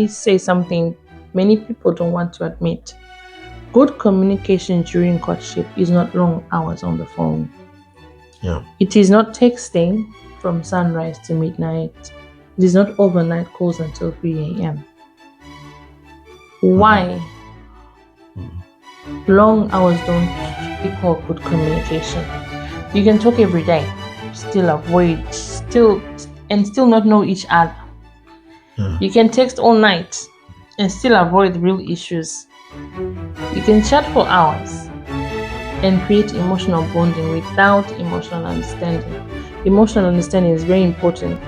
me say something many people don't want to admit. Good communication during courtship is not long hours on the phone. Yeah. It is not texting from sunrise to midnight. It is not overnight calls until 3 a.m. Why? Long hours don't equal good communication. You can talk every day, still not know each other. Yeah. You can text all night and still avoid real issues. You can chat for hours and create emotional bonding without emotional understanding. Emotional understanding is very important.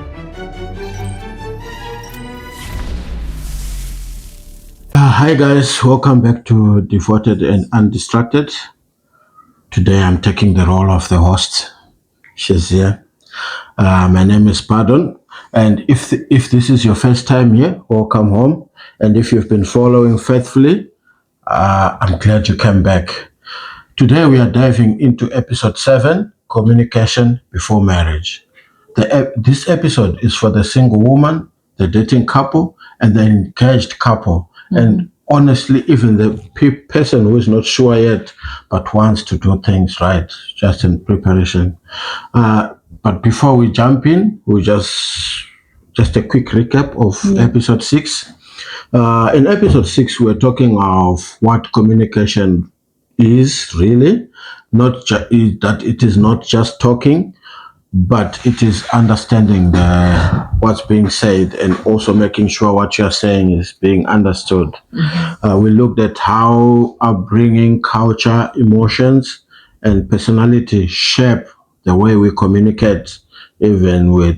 Hi guys, welcome back to Devoted and Undistracted. Today I'm taking the role of the host. She's here. My name is Pardon, and if this is your first time here, welcome home. And if you've been following faithfully, I'm glad you came back. Today we are diving into episode 7, Communication Before Marriage. This episode is for the single woman, the dating couple, and the engaged couple. And honestly, even the person who is not sure yet but wants to do things right, just in preparation. But before we jump in, we just a quick recap of episode 6. In episode 6, we're talking of what communication is really, that it is not just talking, but it is understanding what's being said and also making sure what you're saying is being understood. We looked at how upbringing, culture, emotions, and personality shape the way we communicate, even with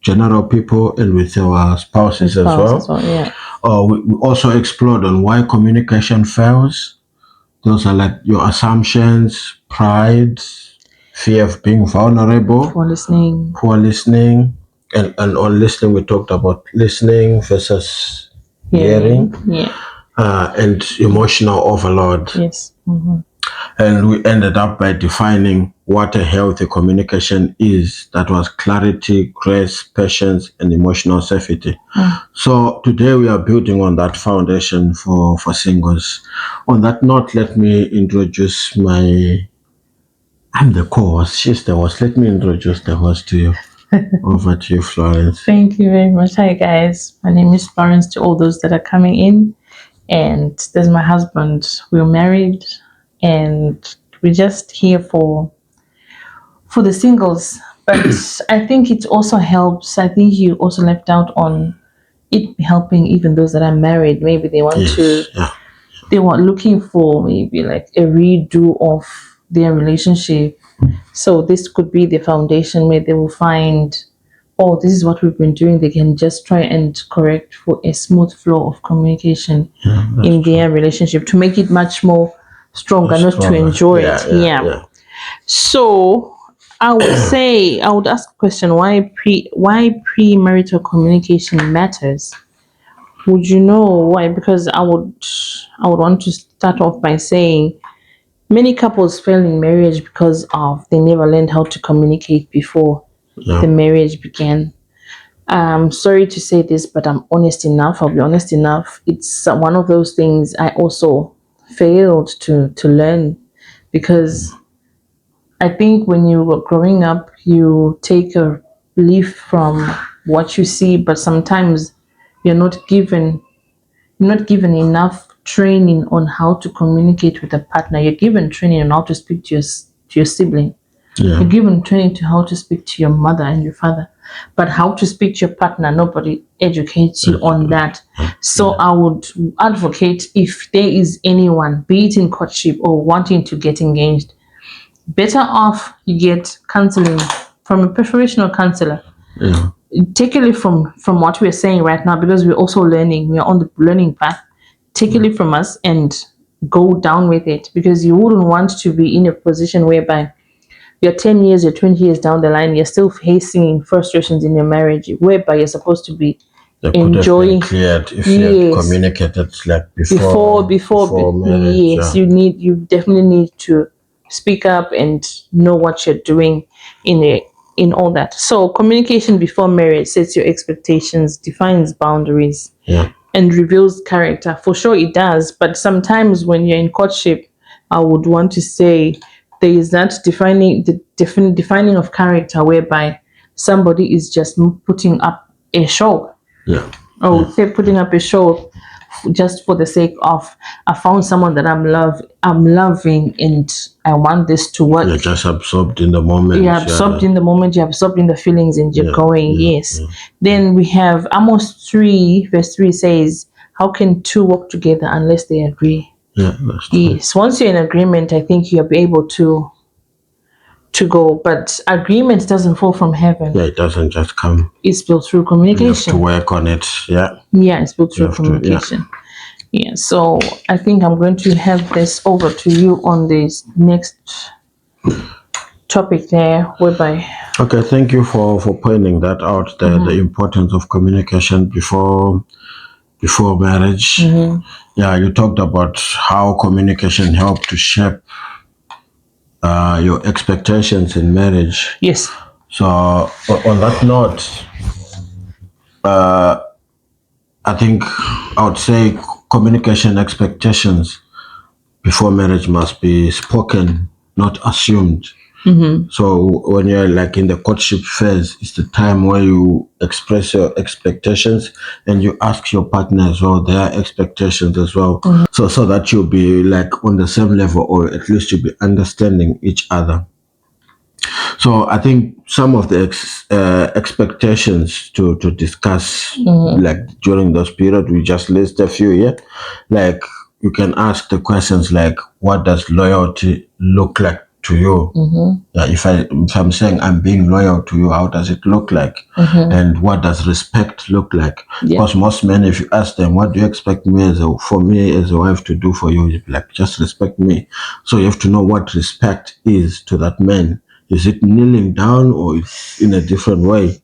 general people and with our spouses as well. We also explored on why communication fails. Those are like your assumptions, pride, fear of being vulnerable, Poor listening. And on listening, we talked about listening versus hearing, and emotional overload. Yes. And we ended up by defining what a healthy communication is. That was clarity, grace, patience, and emotional safety. So today we are building on that foundation for singles. On that note, let me introduce I'm the co-host, she's the host. Let me introduce the host to you. Over to you, Florence. Thank you very much. Hi guys, my name is Florence to all those that are coming in. And there's my husband. We're married and we're just here for the singles. But I think it also helps. I think you also left out on it helping even those that are married. Maybe they want they want looking for maybe like a redo of their relationship. So this could be the foundation where they will find, oh, this is what we've been doing. They can just try and correct for a smooth flow of communication in their relationship to make it much more stronger, not to enjoy it. So I would say, I would ask a question, why premarital communication matters. Would you know why? Because I would want to start off by saying many couples fail in marriage because of they never learned how to communicate before the marriage began. I'm sorry to say this, but I'm honest enough. I'll be honest enough. It's one of those things I also failed to learn, because I think when you were growing up, you take a leaf from what you see, but sometimes you're not given enough training on how to communicate with a partner. You're given training on how to speak to your sibling. You're given training to how to speak to your mother and your father, but how to speak to your partner, nobody educates you on that. So I would advocate, if there is anyone, be it in courtship or wanting to get engaged, better off you get counseling from a professional counselor. Take a leaf from what we're saying right now, because we're also learning. We're on the learning path. Take a leaf from us and go down with it, because you wouldn't want to be in a position whereby you're 10 years, you're 20 years down the line, you're still facing frustrations in your marriage, whereby you're supposed to be enjoying. Cleared if you had communicated like before marriage. You definitely need to speak up and know what you're doing in in all that. So communication before marriage sets your expectations, defines boundaries, Yeah. and reveals character. For sure it does, but sometimes when you're in courtship, I would want to say there is that defining of character whereby somebody is just putting up a show. Yeah. I would say putting up a show just for the sake of I found someone that I'm loving and I want this to You're work. just absorbed in the moment. You're absorbed in the moment, you're absorbed in the feelings, and you're Yeah, going, yeah, yes. yeah. Then we have Amos 3, verse 3 says, how can two work together unless they agree? Yeah, that's true. Yes. Once you're in agreement, I think you'll be able to go. But agreement doesn't fall from heaven. Yeah, it doesn't just come. It's built through You have to communication. work on it. Yeah. Yeah, it's built You through have to, yeah. communication. Yeah, so I think I'm going to have this over to you on this next topic there, whereby Okay, thank you for pointing that out, the importance of communication before marriage. Yeah, you talked about how communication helped to shape your expectations in marriage. yes, So on that note, I think I would say communication expectations before marriage must be spoken, not assumed. So when you're like in the courtship phase, it's the time where you express your expectations and you ask your partner as well their expectations as well. So that you'll be like on the same level, or at least you'll be understanding each other. So I think some of the expectations to discuss like during this period, we just list a few here. Like you can ask the questions like, what does loyalty look like to you? Yeah, if I'm saying I'm being loyal to you, how does it look like? And what does respect look like? Yeah. Because most men, if you ask them, what do you expect for me as a wife to do for you? You'd be like, just respect me. So you have to know what respect is to that man. Is it kneeling down or it's in a different way?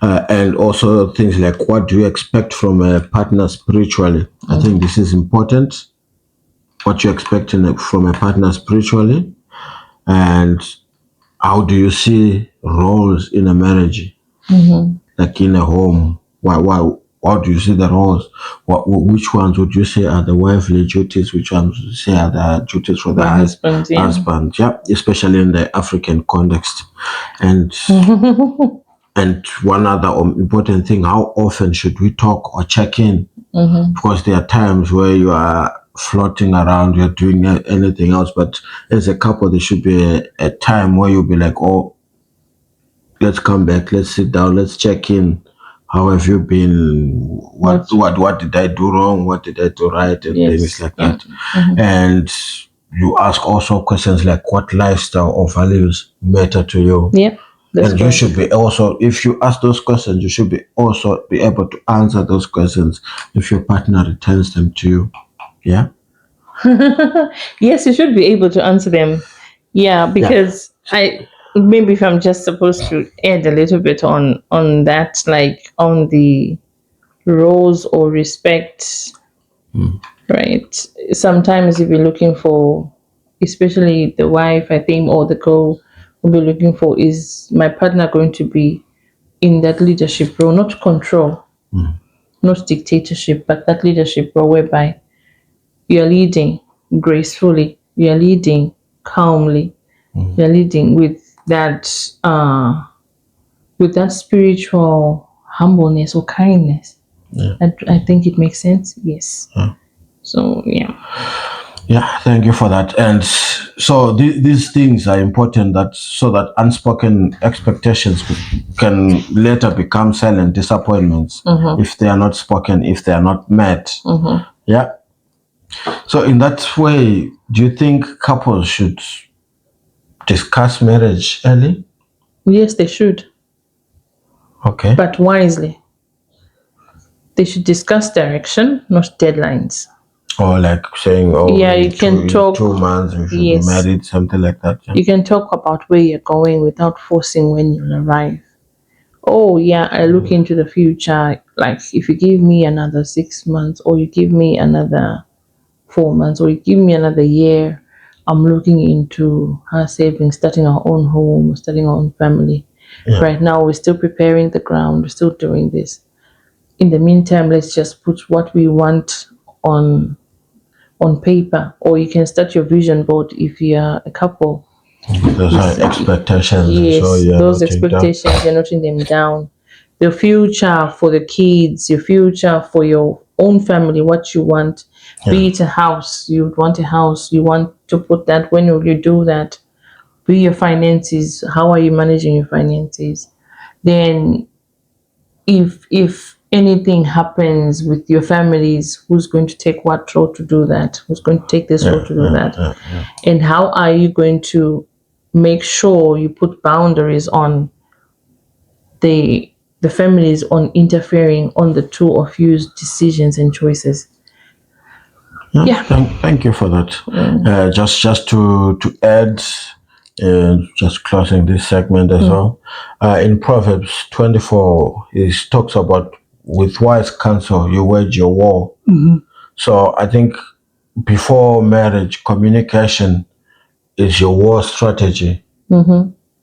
And also things like, what do you expect from a partner spiritually? I think this is important. What you expect from a partner spiritually, and how do you see roles in a marriage, like in a home? How do you see the roles? Which ones would you say are the wifely duties? Which ones would you say are the duties for the husband, yeah. husband? Yeah, especially in the African context. And and one other important thing: how often should we talk or check in? Because there are times where you are floating around, you're doing anything else, but as a couple, there should be a time where you'll be like, oh, let's come back, let's sit down, let's check in. How have you been? What did I do wrong? What did I do right? And things like that. And you ask also questions like, what lifestyle or values matter to you? Yeah. And you should be also, if you ask those questions, you should be also be able to answer those questions if your partner returns them to you. Yeah. Yes, you should be able to answer them. Yeah, because I maybe if I'm just supposed to add a little bit on that, like on the roles or respect, right? Sometimes if you're looking for, especially the wife, I think, or the girl will be looking for, is my partner going to be in that leadership role, not control, not dictatorship, but that leadership role whereby you're leading gracefully, you're leading calmly, you're leading with that spiritual humbleness or kindness. Yeah. I think it makes sense. Yes. So yeah. Yeah, thank you for that. And so these things are important, that so that unspoken expectations can later become silent disappointments if they are not spoken, if they are not met. Yeah. So in that way, do you think couples should discuss marriage early? Yes, they should, Okay. but wisely. They should discuss direction, not deadlines. Or like saying, oh, Yeah, you in can in talk. 2 months we should be Yes, married, something like that. Yeah. you can talk about where you're going without forcing when you'll arrive. Oh yeah, I look into the future. Like if you give me another 6 months, or you give me another 4 months, or you give me another year, I'm looking into her savings, starting our own home, starting our own family. Yeah. Right now, we're still preparing the ground, we're still doing this. In the meantime, let's just put what we want on paper, or you can start your vision board if you're a couple. Those are expectations, and so Yes, you're those noting down. expectations, you're noting them down. Your future for the kids, your future for your own family, what you want. Yeah. Be it a house, you would want a house, you want to put that, when will you do that? Be your finances, how are you managing your finances? Then if anything happens with your families, who's going to take what role to do that? Who's going to take this role Yeah, to do that? yeah. And how are you going to make sure you put boundaries on the families on interfering on the two of you's decisions and choices? Yeah, Yeah. thank you for that. Just to add, just closing this segment as well. In Proverbs 24, it talks about with wise counsel you wage your war. So I think before marriage, communication is your war strategy.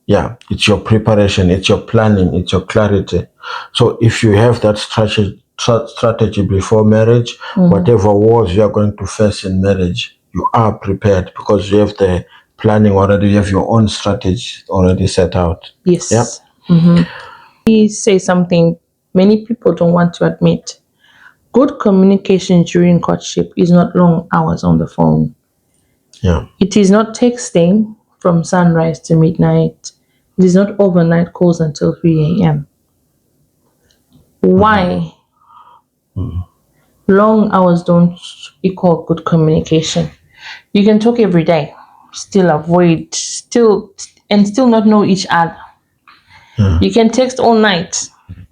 Yeah, it's your preparation, it's your planning, it's your clarity. So if you have that strategy before marriage, whatever wars you are going to face in marriage, you are prepared because you have the planning already, you have your own strategy already set out. Yes. We say something many people don't want to admit. Good communication during courtship is not long hours on the phone. Yeah, It is not texting from sunrise to midnight. It is not overnight calls until 3 a.m. Why? Long hours don't equal good communication. You can talk every day, still not know each other. You can text all night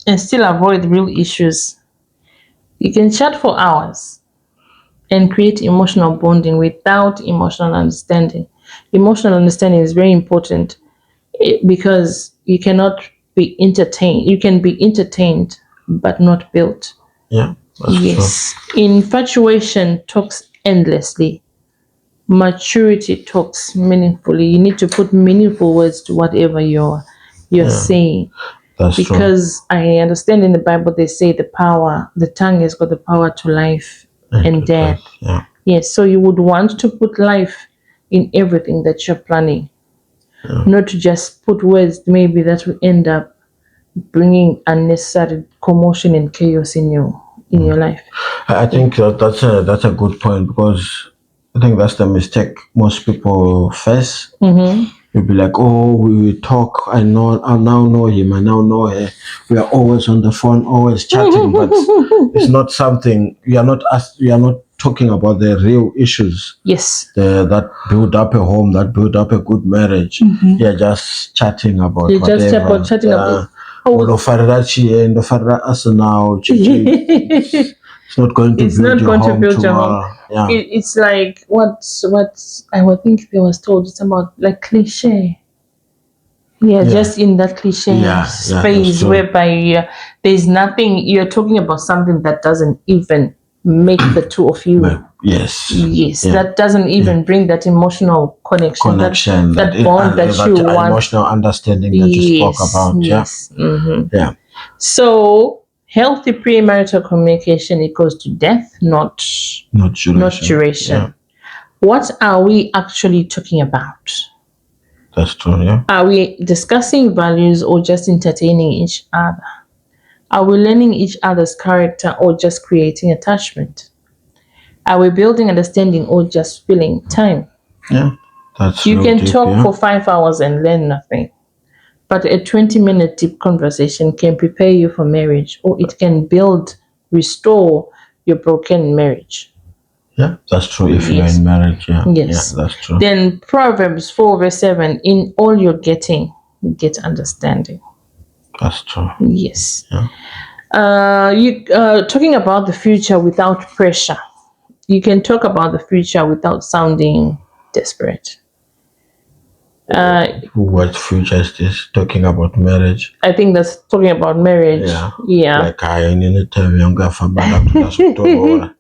and still avoid real issues. You can chat for hours and create emotional bonding without emotional understanding. Emotional understanding is very important because you cannot be entertained. You can be entertained but not built. yeah, that's true. Yes. Infatuation talks endlessly. Maturity talks meaningfully. You need to put meaningful words to whatever you're saying. That's true. Because I understand in the Bible they say the tongue has got the power to life and death. Yeah, Yes, so you would want to put life in everything that you're planning, not to just put words maybe that will end up bringing unnecessary commotion and chaos in your life. I think that's a good point because I think that's the mistake most people face. You'll be like, oh, we talk. I now know him. I now know her. We are always on the phone, always chatting, but it's not something. We are not talking about the real issues. Yes. That build up a home, that build up a good marriage. You're just chatting about You just whatever. chatting about. It's not going to It's build not your going to home build your home. tomorrow. Yeah. It's like what I would think they was told. It's about like cliche. Yeah, just in that cliche That's space true. whereby there's nothing. You're talking about something that doesn't even make the two of you. Yes. Yes, Yeah. that doesn't even bring that emotional connection, that bond that you want. Emotional understanding that you spoke about. Yes. Yeah. So healthy premarital communication equals to depth, not duration. Yeah. What are we actually talking about? That's true. Yeah. Are we discussing values or just entertaining each other? Are we learning each other's character or just creating attachment? Are we building understanding or just filling time? Yeah. That's You real can deep, talk yeah. for 5 hours and learn nothing. But a 20-minute deep conversation can prepare you for marriage, or it can restore your broken marriage. Yeah, that's true. If you're in marriage, yeah. Yes. Yeah, that's true. Then Proverbs 4 verse 7, in all you're getting, get understanding. That's true. Yes. Yeah. You talking about the future without pressure. You can talk about the future without sounding desperate. What future is this? Talking about marriage? I think that's talking about marriage. Yeah. Yeah. Like I need to tell you, I'm going to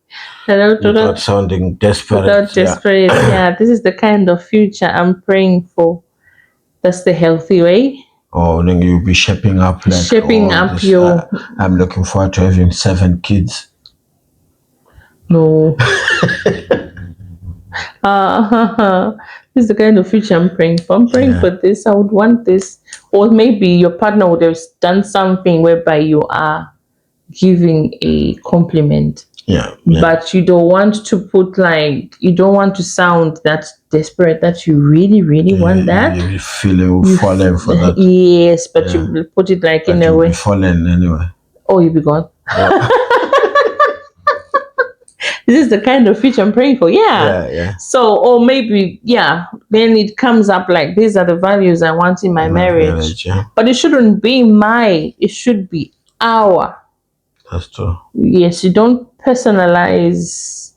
without sounding desperate. Without desperate. Yeah, this is the kind of future I'm praying for. That's the healthy way. Or then you'll be shaping up Your. I'm looking forward to having 7 kids. No. This is the kind of future I'm praying for. I'm praying for this. I would want this. Or maybe your partner would have done something whereby you are giving a compliment. Yeah. But you don't want to you don't want to sound that desperate that you really, really want that. You feel you falling for that. Yes, but you put it like in a way. You'll be falling anyway. Oh, you'll be gone. Yeah. This is the kind of future I'm praying for. Yeah. So, or maybe, then it comes up like, these are the values I want in my marriage. But it shouldn't be it should be our. That's true. Yes, you don't personalize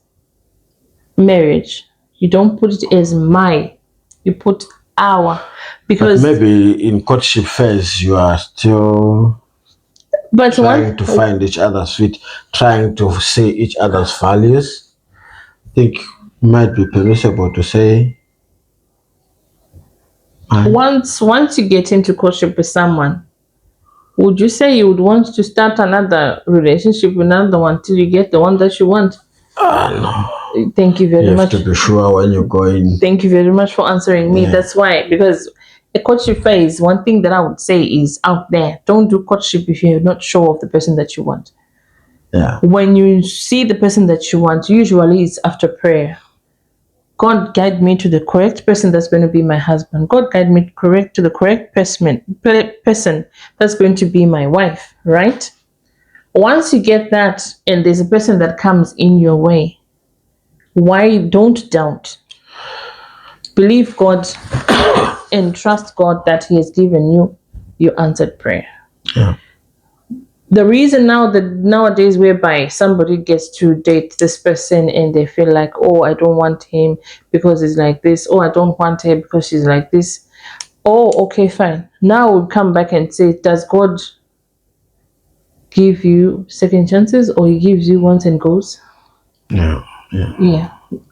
marriage. You don't put it as my. You put our. Because but maybe in courtship phase, you are still trying to find each other's feet, trying to see each other's values. I think it might be permissible to say. Once you get into courtship with someone, would you say you would want to start another relationship with another one till you get the one that you want? No. Thank you very much. You have to be sure when you go in. Thank you very much for answering me. That's why, because a courtship phase, one thing that I would say is out there, don't do courtship if you're not sure of the person that you want. Yeah. When you see the person that you want, usually it's after prayer. God, guide me to the correct person that's going to be my husband. God, guide me to the correct person that's going to be my wife, right? Once you get that and there's a person that comes in your way, don't doubt. Believe God and trust God that He has given you your answered prayer. Yeah. The reason nowadays whereby somebody gets to date this person and they feel like, oh, I don't want him because he's like this. Oh, I don't want her because she's like this. Oh, okay, fine. Now we'll come back and say, does God give you second chances or He gives you once and goes? Yeah.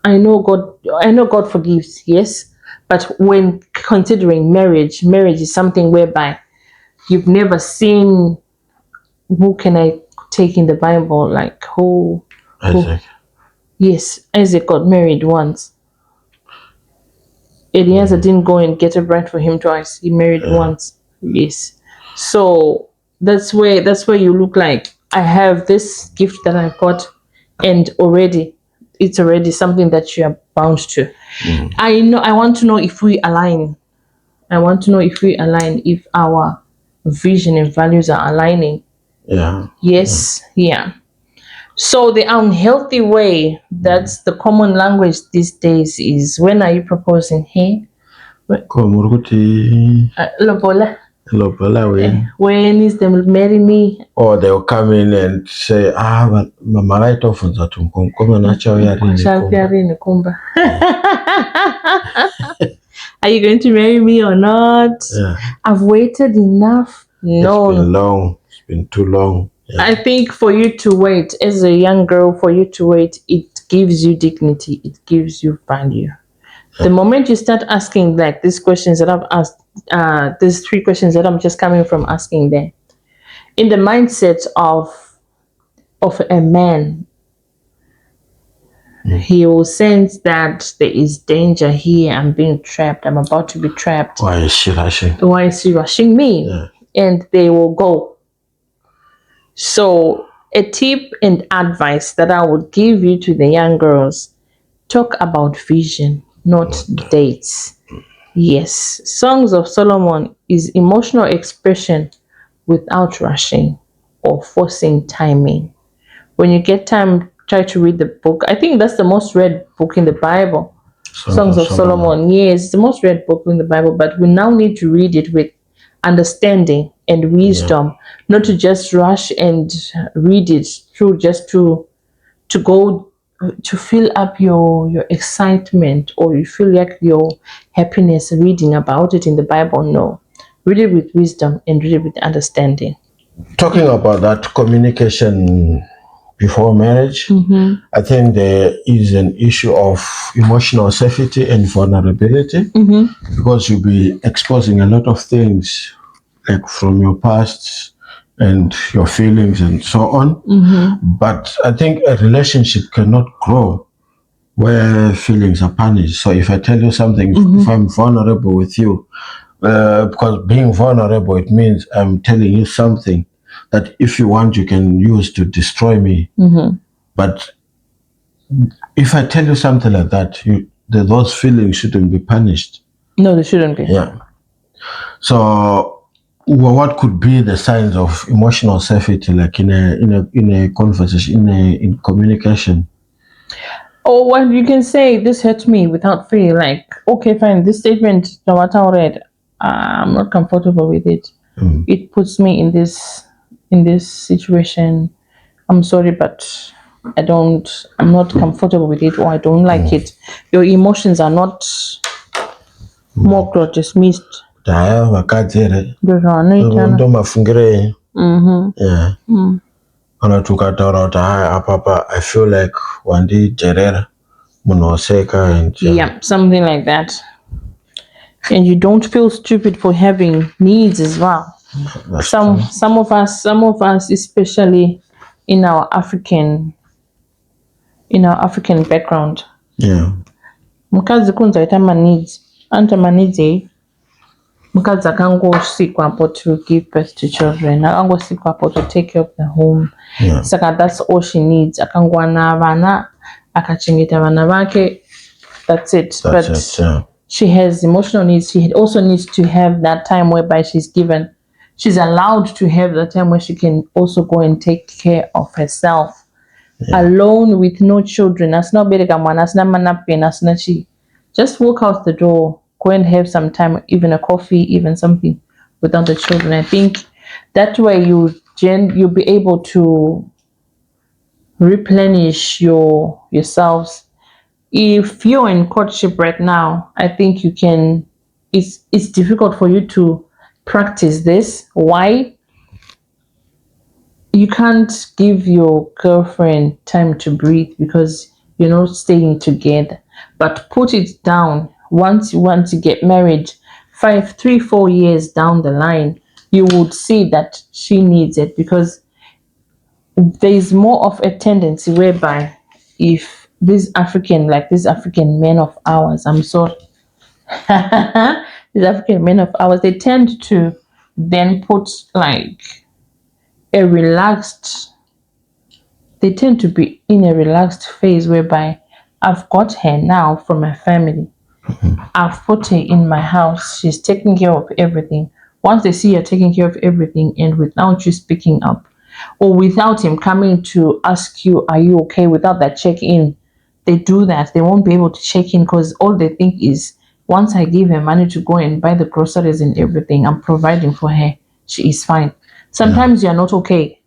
I know God forgives, yes. But when considering marriage is something whereby you've never seen. Who can I take in the Bible? Like who? Isaac. Yes, Isaac got married once. Eliezer didn't go and get a bride for him twice. He married once. Yes. So that's where you look like, I have this gift that I got, and it's already something that you are bound to. I want to know if we align. If our vision and values are aligning. Yeah. Yes. Yeah. So the unhealthy way, that's the common language these days, is, when are you proposing? Hey, lobola. When is them marry me? Or they'll come in and say, but mama right off on that Are you going to marry me or not? Yeah. I've waited enough. No. It's been long. It's been too long. Yeah. I think for you to wait, as a young girl, it gives you dignity. It gives you value. The moment you start asking like these questions that I've asked, these 3 questions that I'm just coming from asking there, in the mindset of a man, he will sense that there is danger here. I'm being trapped. I'm about to be trapped. Why is she rushing? Why is she rushing me? Yeah. And they will go. So a tip and advice that I would give you to the young girls, talk about vision, not dates. Yes. Songs of Solomon is emotional expression without rushing or forcing timing. When you get time, try to read the book. I think that's the most read book in the Bible. Songs of Solomon. Yes, it's the most read book in the Bible, but we now need to read it with understanding and wisdom, not to just rush and read it through just to go to fill up your excitement, or you feel like your happiness reading about it in the Bible. No, read it with wisdom and read it with understanding. Talking about that communication before marriage. I think there is an issue of emotional safety and vulnerability because you'll be exposing a lot of things like from your past and your feelings and so on. But I think a relationship cannot grow where feelings are punished. So if I tell you something, if I'm vulnerable with you, because being vulnerable, it means I'm telling you something that if you want, you can use to destroy me. But if I tell you something like that, those feelings shouldn't be punished. No, they shouldn't be. Yeah. So, what could be the signs of emotional safety, like in a conversation, in communication? Or what you can say, this hurt me without feeling like, okay, fine, this statement, no matter how read, I'm not comfortable with it. It puts me in this situation. I'm sorry, but I'm not comfortable with it, or I don't like it. Your emotions are not mocked or dismissed. Daya vakadzere Those are not ndo mafungire. Yeah. Kana tukataura kuti hai apapa I feel like wandijerera munhu oseka and yeah, something like that. And you don't feel stupid for having needs as well. that's Some of us, especially in our African background, yeah. mukadzi kunzi aita maneeds, anta maneeds mukadzi akangosikwapo to give birth to children, akangosikwapo to take care of the home. Yeah. Saka that's all she needs. Akangowana vana, akachengeta vana vake, that's it. That's But it, yeah. she has emotional needs. She also needs to have that time whereby she's allowed to have the time where she can also go and take care of herself. Alone with no children. That's not just walk out the door, go and have some time, even a coffee, even something without the children. I think that way you'll be able to replenish yourselves. If you're in courtship right now, I think you can. It's difficult for you to practice this. Why? You can't give your girlfriend time to breathe because you're not staying together. But put it down. Once you want to get married, 5, 3, 4 years down the line, you would see that she needs it, because there's more of a tendency whereby if these African men of ours, I'm sorry, these African men of ours, they tend to then put like a relaxed, they tend to be in a relaxed phase whereby I've got her now from my family. I've put her in my house. She's taking care of everything. Once they see her taking care of everything and without you speaking up, or without him coming to ask you, are you okay, without that check in, they do that. They won't be able to check in because all they think is, once I give her money to go and buy the groceries and everything, I'm providing for her. She is fine. Sometimes you're not okay.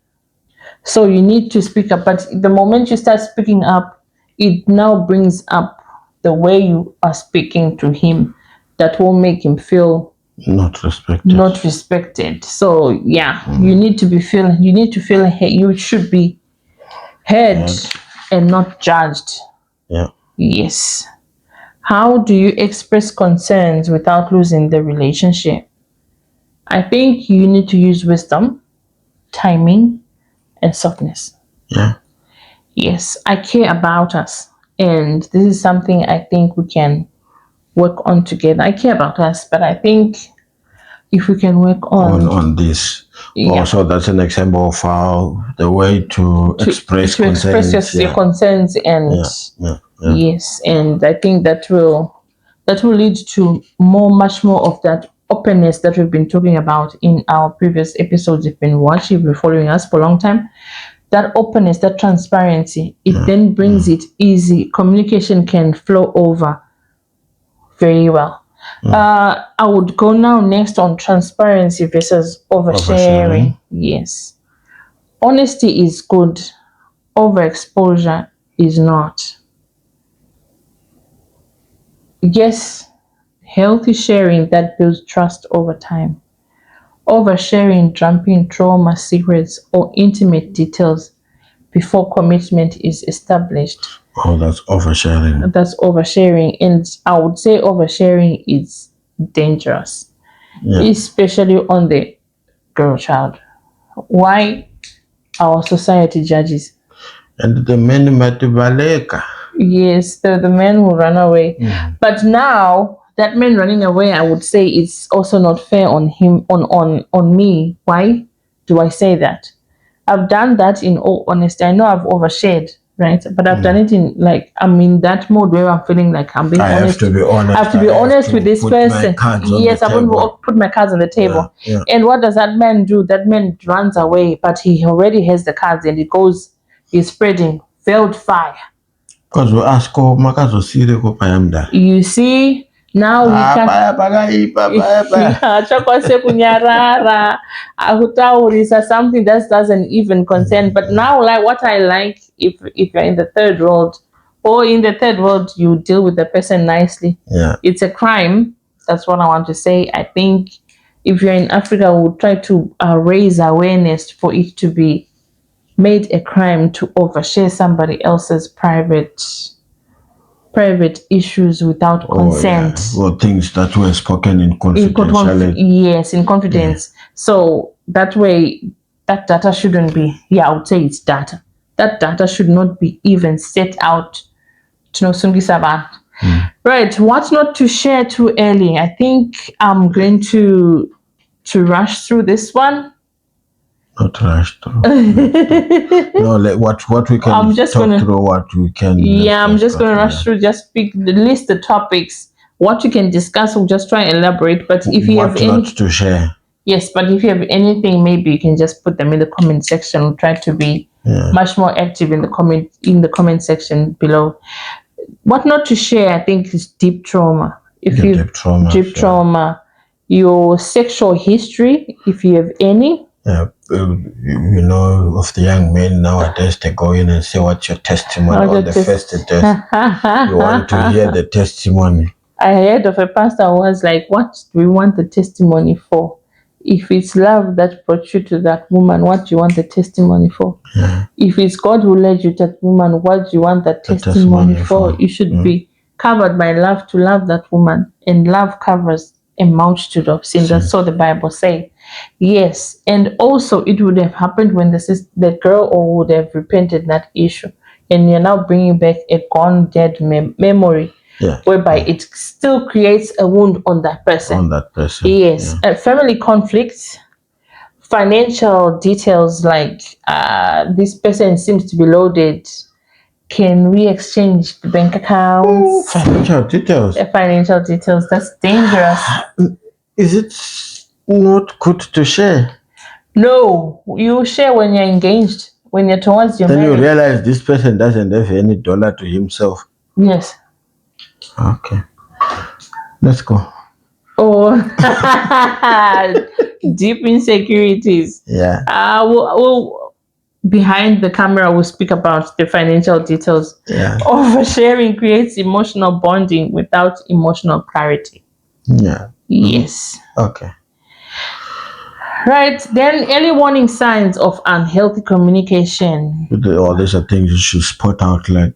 So you need to speak up. But the moment you start speaking up, it now brings up the way you are speaking to him that will make him feel Not respected. not respected. So yeah, you need to feel you should be heard and not judged. Yeah. Yes. How do you express concerns without losing the relationship? I think you need to use wisdom, timing, and softness. Yeah. Yes, I care about us. And this is something I think we can work on together. I care about us, but I think if we can work On this. Yeah. Also, that's an example of how the way to express to express concerns. your concerns, and Yeah. yes, and I think that will lead to much more of that openness that we've been talking about in our previous episodes. You've been watching, you've been following us for a long time. That openness, that transparency, it then brings it easy. Communication can flow over very well. I would go now next on transparency versus oversharing. Yes. Honesty is good, overexposure is not. Yes, healthy sharing that builds trust over time. Oversharing, dumping trauma, secrets, or intimate details before commitment is established. Oh, that's oversharing. That's oversharing, and I would say oversharing is dangerous, Yeah. especially on the girl child. Why? Our society judges. And the men matibaleka. Yes, the men who run away. But now that man running away, I would say it's also not fair on him, on me. Why do I say that? I've done that in all honesty. I know I've overshared, right? But I've done it in, like, I'm in that mode where I'm feeling like I'm being honest. I have to be honest. I have to be honest with this person. Yes, I want to put my cards on the table. Yeah. And what does that man do? That man runs away, but he already has the cards, and he's spreading veiled fire. Because we ask, You see, now we chakwase kunyarara akutaurisa something that doesn't even concern. But now, like, what I like, if you're in the third world, or in the third world, you deal with the person nicely. Yeah. It's a crime. That's what I want to say. I think if you're in Africa, we'll try to raise awareness for it to be made a crime to overshare somebody else's private issues without consent. Or things that were spoken in confidentiality. Yes, in confidence. So that way, that data shouldn't be, I would say it's data. That data should not be even set out to know Sungi-saban. Right, what not to share too early? I think I'm going to rush through this one. Not rush through. No, like what we can I'm just talk gonna, through what we can. Yeah, I'm just going to rush through, just list the topics. What you can discuss, we'll just try and elaborate. But if you have not to share. Yes, but if you have anything, maybe you can just put them in the comment section. We'll try to be much more active in the comment section below. What not to share, I think, is deep trauma. Deep trauma, your sexual history, if you have any. Yeah, you know, of the young men nowadays, they go in and say, "What's your testimony on the first test?" You want to hear the testimony. I heard of a pastor who was like, "What do we want the testimony for? If it's love that brought you to that woman, what do you want the testimony for? If it's God who led you to that woman, what do you want that testimony for? You should be covered by love to love that woman, and love covers a multitude of sins." That's what the Bible says. Yes, and also it would have happened when the girl or would have repented that issue, and you're now bringing back a gone dead memory. Whereby it still creates a wound on that person. Yes. Family conflicts, financial details, like this person seems to be loaded. Can we exchange the bank accounts? Financial details. Financial details. That's dangerous. Is it not good to share? No, you share when you're engaged, when you're towards your marriage. Then you realize this person doesn't have any dollar to himself. Yes. Okay. Let's go. Oh, deep insecurities. Yeah. We'll behind the camera, we'll speak about the financial details. Yeah. Oversharing creates emotional bonding without emotional clarity. Yeah. Yes. Okay. Right. Then early warning signs of unhealthy communication. All these are things you should spot out, like.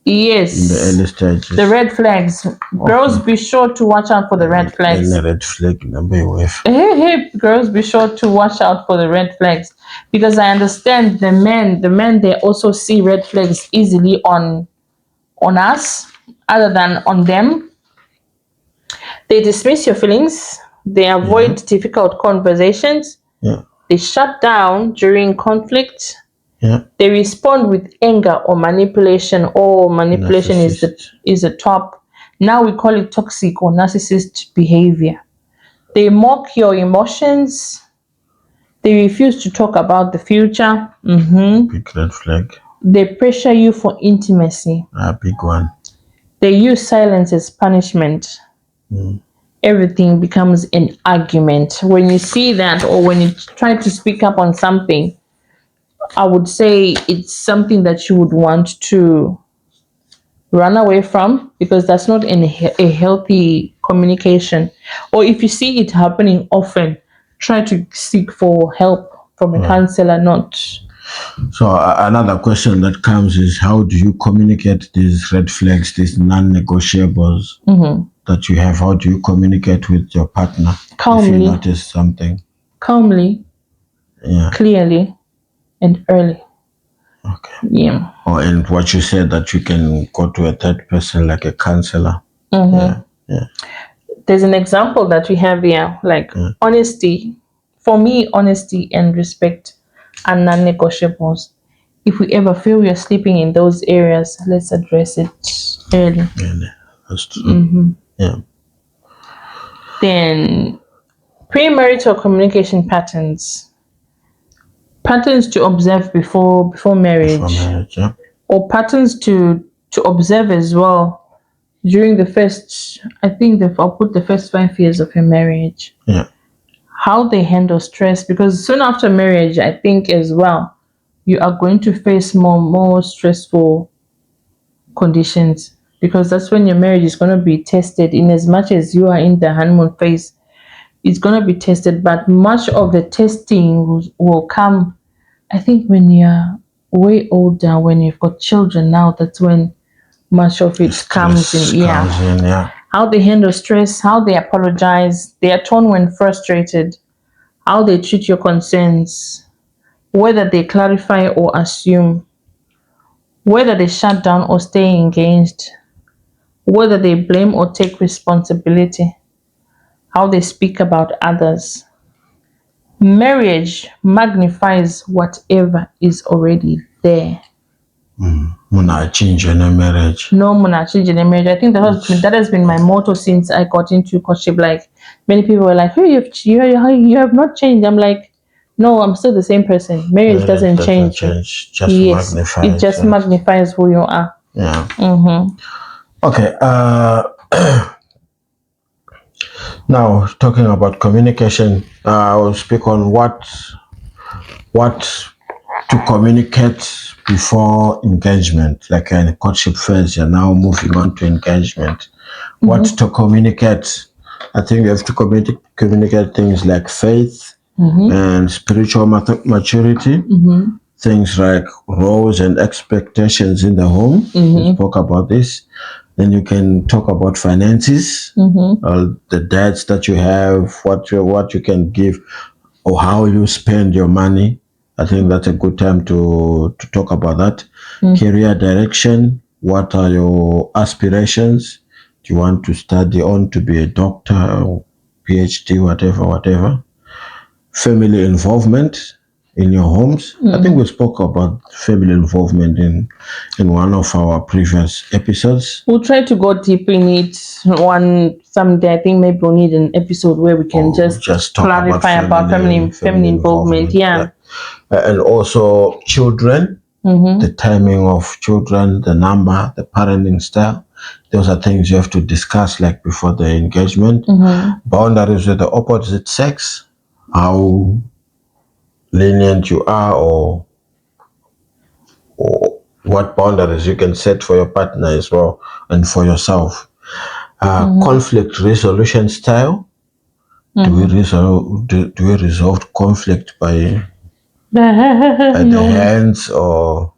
Yes. In the early stages. The red flags. Girls, be sure to watch out for the red flags. Red flag number wave. Hey, girls, be sure to watch out for the red flags, because I understand the men they also see red flags easily on us, other than on them. They dismiss your feelings. They avoid difficult conversations. Yeah. They shut down during conflict. Yeah. They respond with anger or manipulation. Manipulation is the top. Now we call it toxic or narcissist behavior. They mock your emotions. They refuse to talk about the future. Big red flag. They pressure you for intimacy. A big one. They use silence as punishment. Everything becomes an argument. When you see that, or when you try to speak up on something, I would say it's something that you would want to run away from, because that's not a healthy communication. Or if you see it happening often, try to seek for help from a counselor, not So another question that comes is, how do you communicate these red flags, these non-negotiables that you have? How do you communicate with your partner if you Calmly, notice something? calmly, Yeah. clearly, and early. Okay. Yeah. Or and what you said, that you can go to a third person like a counselor. Yeah. Yeah. There's an example that we have here, like honesty. For me, honesty and respect are non-negotiables. If we ever feel we are sleeping in those areas, let's address it early. Yeah. That's true. Yeah. Then premarital communication patterns. Patterns to observe before Before marriage. marriage. Yeah. Or patterns to observe as well during the first, I think that I'll put the first 5 years of your marriage. Yeah. How they handle stress, because soon after marriage, I think as well, you are going to face more stressful conditions, because that's when your marriage is going to be tested. In as much as you are in the honeymoon phase, it's going to be tested, but much of the testing will come, I think, when you're way older, when you've got children now. That's when much of it comes Stress in. Yeah. comes in. Yeah. How they handle stress, how they apologize, their tone when frustrated, how they treat your concerns, whether they clarify or assume, whether they shut down or stay engaged, whether they blame or take responsibility, how they speak about others. Marriage magnifies whatever is already there. When I change in a marriage. No more changing in marriage. I think that has been my motto since I got into courtship. Like, many people were like, "Hey, you have not changed." I'm like, "No, I'm still the same person. Marriage Marriage doesn't doesn't change you." change, just Yes, it magnifies just it. magnifies who you are. Yeah. Okay. Now talking about communication, I will speak on what to communicate before engagement, like in courtship phase. You're now moving on to engagement. What to communicate? I think you have to communicate things like faith and spiritual maturity. Things like roles and expectations in the home. We spoke about this. Then you can talk about finances, the debts that you have, what you can give, or how you spend your money. I think that's a good time to talk about that. Career direction. What are your aspirations? Do you want to study on to be a doctor or PhD, whatever? Family involvement in your homes. I think we spoke about family involvement in one of our previous episodes. We'll try to go deep in it one someday. I think maybe we'll need an episode where we can just Talk clarify about family involvement. Yeah. And also children, the timing of children, the number, the parenting style. Those are things you have to discuss like before the engagement. Boundaries with the opposite sex, how lenient you are, or what boundaries you can set for your partner as well and for yourself. Conflict resolution style. Do we resolve conflict by the No. hands, or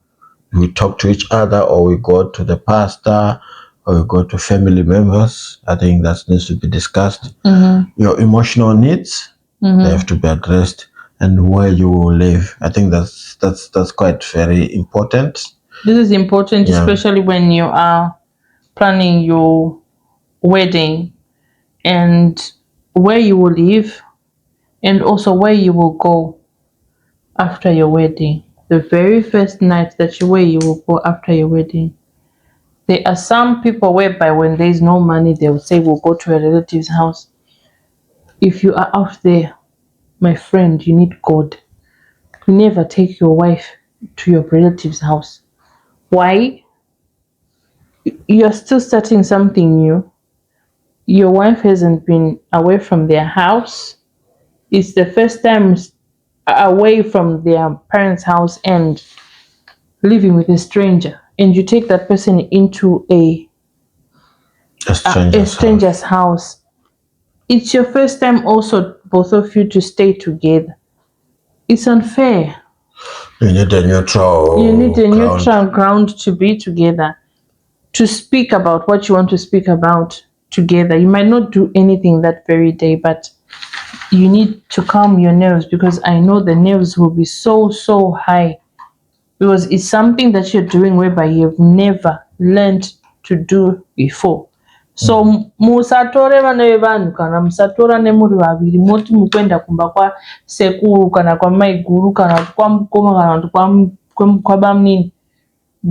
we talk to each other, or we go to the pastor, or we go to family members? I think that needs to be discussed. Your emotional needs, they have to be addressed, and where you will live. I think that's quite very important. This is important, Yeah. especially when you are planning your wedding, and where you will live, and also where you will go after your wedding. The very first night where you will go after your wedding. There are some people whereby when there is no money, they will say we'll go to a relative's house. If you are out there, my friend, you need God. You never take your wife to your relative's house. Why? You're still starting something new. Your wife hasn't been away from their house. It's the first time away from their parents' house and living with a stranger. And you take that person into a stranger's house. It's your first time also, both of you, to stay together. It's unfair. You need a neutral You need a ground. neutral ground to be together, to speak about what you want to speak about together. You might not do anything that very day, but you need to calm your nerves, because I know the nerves will be so high, because it's something that you're doing whereby you've never learned to do before. So musatore vana vevanhu kana musatorane muri vaviri moti mukwenda kumba kwasekuru kana kwamaiguru kana kuti kwamukoma kana kuti kwabamunini.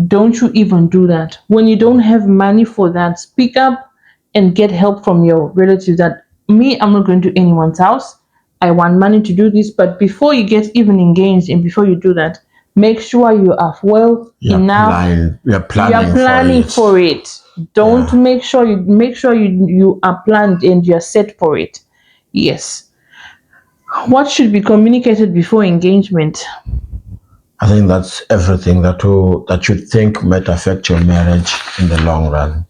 Don't you even do that. When you don't have money for that, speak up and get help from your relatives. That me, I'm not going to anyone's house. I want money to do this. But before you get even engaged and before you do that, make sure you are well enough. You're planning, Planning for it. for it. Don't make sure you are planned and you're set for it. Yes. What should be communicated before engagement? I think that's everything that you think might affect your marriage in the long run.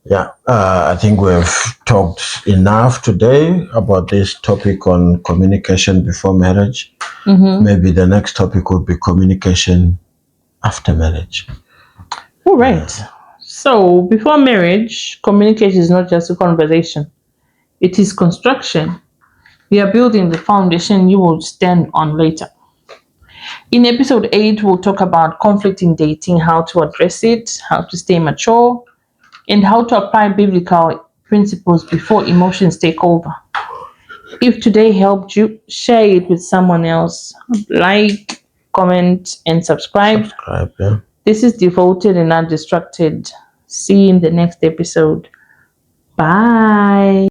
Yeah, I think we've talked enough today about this topic on communication before marriage. Maybe the next topic would be communication after marriage. All right. So before marriage, communication is not just a conversation. It is construction. We are building the foundation you will stand on later. In episode 8, we'll talk about conflict in dating, how to address it, how to stay mature, and how to apply biblical principles before emotions take over. If today helped you, share it with someone else. Like, comment, and subscribe. Yeah. This is Devoted and Undistracted. See you in the next episode. Bye.